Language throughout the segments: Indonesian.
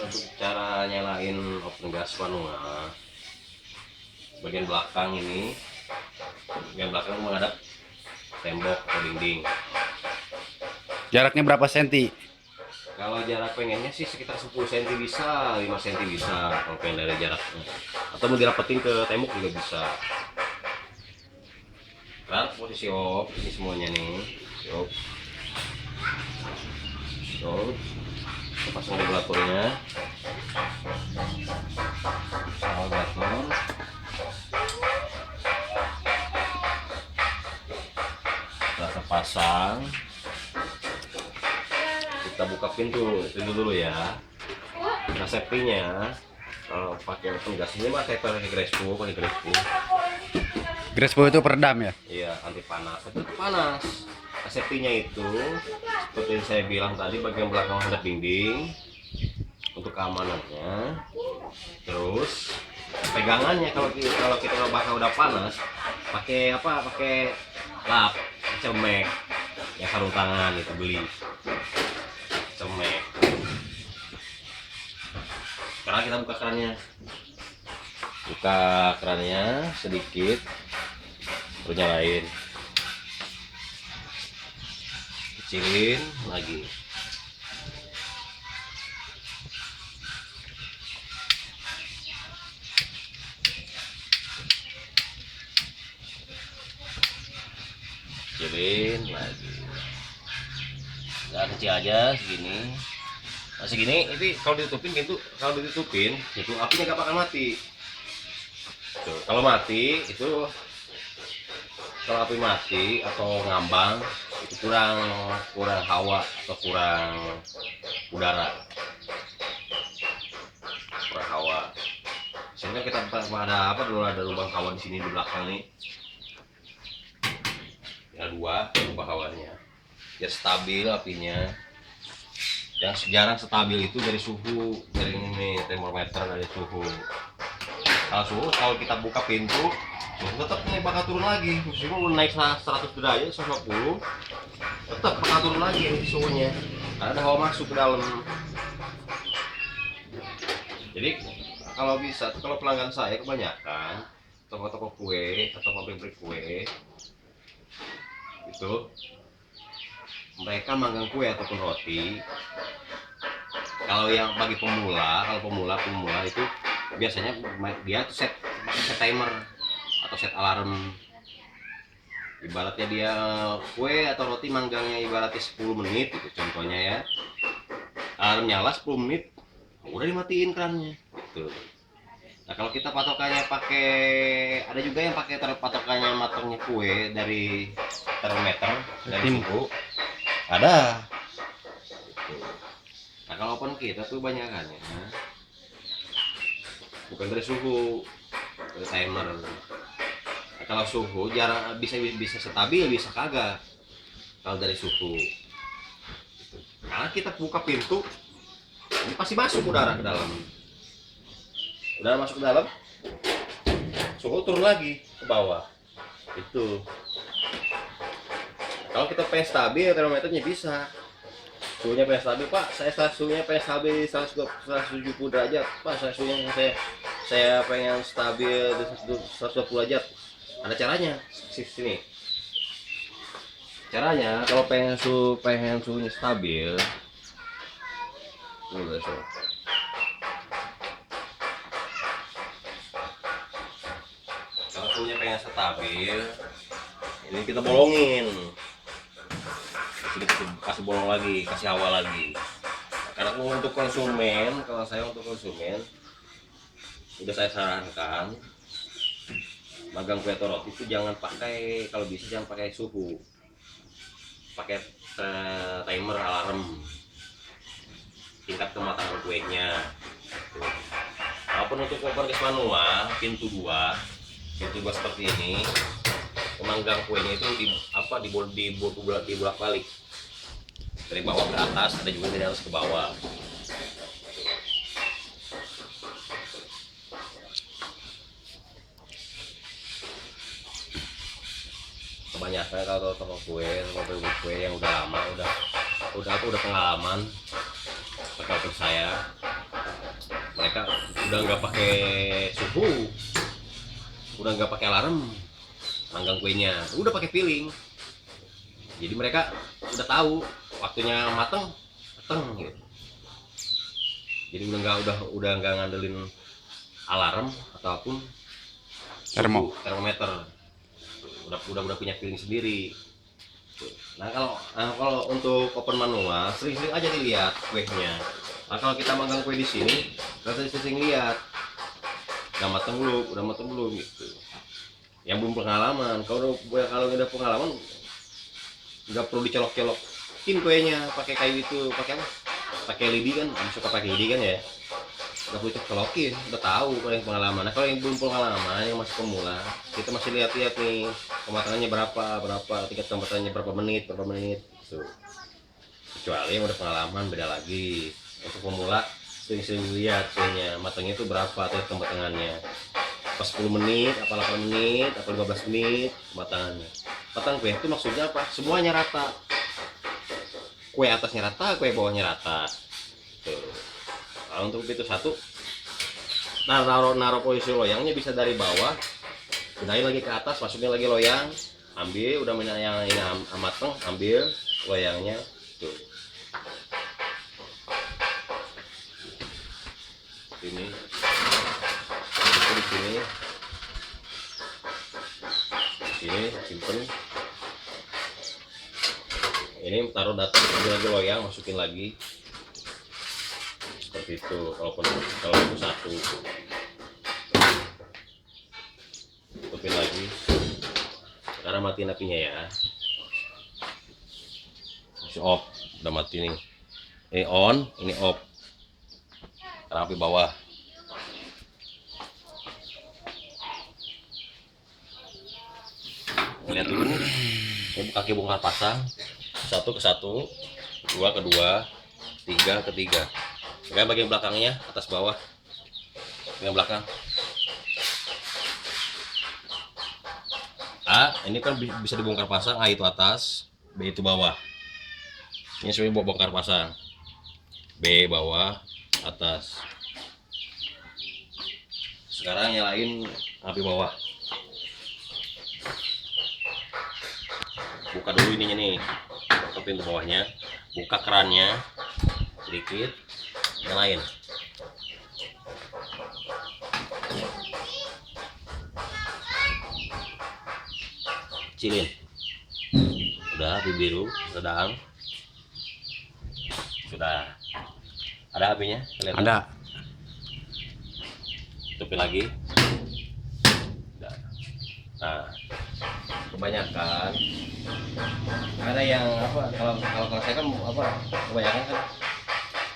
Untuk cara nyalain oven gas manual, bagian belakang ini, bagian belakang menghadap tembok atau dinding. Jaraknya berapa senti? Kalau jarak pengennya sih sekitar 10 cm bisa, 5 cm bisa kalau pengen dari jaraknya. Atau mau dirapetin ke tembok juga bisa. Sekarang posisi off ini semuanya nih. Off. So, kita pasang regulatornya. Pasang regulator. Setelah terpasang, kita buka pintu itu dulu ya. Nah, safety-nya kalau pakai oven gas ini mah saya pakai Grespo. Grespo itu peredam ya? Iya, anti panas. Itu panas. Nah, safety-nya itu seperti yang saya bilang tadi, bagian belakang hadap dinding untuk keamanannya. Terus pegangannya kalau kita bakal udah panas, pakai apa? Pakai lap, cemek, yang sarung tangan itu beli cemek. Sekarang kita buka kerannya. Buka kerannya sedikit, terus nyalain. Kecilin lagi. Kecilin lagi. Nggak kecil aja segini. Nah, segini ini kalau ditutupin pintu, kalau ditutupin itu apinya nggak bakal mati. Tuh, kalau mati itu, kalau api mati atau ngambang itu kurang kurang hawa atau kurang udara, kurang hawa. Sehingga kita ada apa dulu, ada lubang hawa di sini di belakang nih. Ya dua lubang hawanya. Ya stabil apinya. Yang jarang stabil itu dari suhu, dari ini termometer, dari suhu. Kalau kita buka pintu, suhu tetap nih bakal turun lagi. Suhu naik 100 derajat, 150, tetap bakal turun lagi nih suhunya. Karena ada hawa masuk ke dalam. Jadi kalau bisa, kalau pelanggan saya kebanyakan toko-toko kue atau pabrik kue itu, mereka manggang kue ataupun roti. Kalau yang bagi pemula, kalau pemula itu biasanya dia set timer atau set alarm. Ibaratnya dia kue atau roti manggangnya ibaratnya 10 menit itu contohnya ya. Alarm nyala 10 menit, udah dimatiin kerannya gitu. Nah, kalau kita patokannya pakai, ada juga yang pakai patokannya matangnya kue dari termometer, dari suhu. Ada. Nah, kalaupun kita tuh banyakannya bukan dari suhu, dari timer. Nah, kalau suhu jarang bisa stabil, bisa kagak. Kalau dari suhu, karena kita buka pintu, ini pasti masuk udara ke dalam. Udara masuk ke dalam, suhu turun lagi ke bawah. Itu. Kalau kita pengen stabil, termometernya bisa. Suhunya pengen stabil, Pak. Suhunya pengen stabil 170 derajat. Pak, saya pengen stabil di 120 derajat. Ada caranya. Sini. Caranya kalau pengen suhunya stabil. Kalau suhunya pengen stabil, ini kita bolongin. Kasih bolong lagi, kasih hawa lagi. Karena untuk konsumen, kalau saya untuk konsumen, udah saya sarankan magang kue atau roti itu jangan pakai, kalau bisa jangan pakai suhu, pakai timer alarm tingkat kematangan kuenya. Walaupun untuk oven gas manual pintu dua seperti ini, memanggang kuenya itu dibolak balik dari bawah ke atas, ada juga dari atas ke bawah. Kebanyakan kalau toko kue yang udah lama, udah pengalaman pakai oven saya, mereka udah nggak pakai suhu, udah nggak pakai alarm manggang kuenya, udah pakai feeling. Jadi mereka udah tahu waktunya mateng gitu. Jadi udah nggak ngandelin alarm ataupun termometer, udah punya feeling sendiri. Nah kalau untuk open manual sering-sering aja dilihat kuenya. Nah kalau kita manggang kue di sini kita sering lihat udah mateng belum gitu. Yang belum pengalaman, kalau udah pengalaman nggak perlu dicolok-colokin kuenya pakai kayu itu, pakai apa? Pakai lidi kan, suka pakai lidi kan ya. Nggak perlu colokin, udah tahu kalau yang pengalaman. Nah kalau yang belum pengalaman, yang masih pemula, kita masih lihat-lihat nih kematangannya berapa, tingkat kematangannya berapa menit gitu. Kecuali yang udah pengalaman beda lagi. Untuk pemula sering-sering lihat kuenya matangnya itu berapa tingkat kematangannya. Pas 10 menit, apa 8 menit, apa 15 menit kematangannya. Matang kue itu maksudnya apa? Semuanya rata. Kue atasnya rata, kue bawahnya rata. Tuh. Nah, untuk itu satu, naruh posisi loyangnya bisa dari bawah, pindahin lagi ke atas, masukin lagi loyang, ambil, udah yang ini mateng, ambil loyangnya, tuh. Ini, itu di sini simpen. Ini taruh data, ambil lagi loyang, masukin lagi. Seperti itu kalau itu satu, tutupin lagi. Sekarang matiin apinya ya, masih off, udah mati nih. Ini on, ini off. Sekarang api bawah. Lihat dulu nih, ini kaki bongkar pasang, 1 ke 1, 2 ke 2, 3 ke 3. Sekarang bagian belakangnya, atas bawah, bagian belakang. A, ini kan bisa dibongkar pasang. A itu atas, B itu bawah. Ini sebenarnya bongkar pasang. B bawah, atas. Sekarang nyalain api bawah. Buka dulu ininya nih, buka pintu bawahnya, buka kerannya sedikit, nyalain. Kecilin. Udah api biru, sedang. Sudah. Ada apinya? Kelihatan? Ada. Tutupin lagi. Udah. Nah, kebanyakan ada yang apa? Kalau saya kan apa? Kebanyakan kan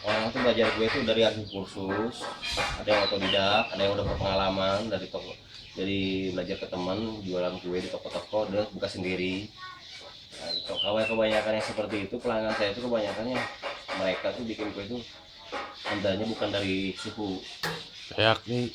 orang tuh belajar gue itu dari hasil kursus, ada yang otodidak, ada yang udah berpengalaman dari toko, jadi belajar ke teman jualan kue di toko-toko, dia buka sendiri. Nah, kalau kebanyakan yang seperti itu, pelanggan saya itu kebanyakannya mereka tuh bikin kue itu andalnya bukan dari suhu. Kayak nih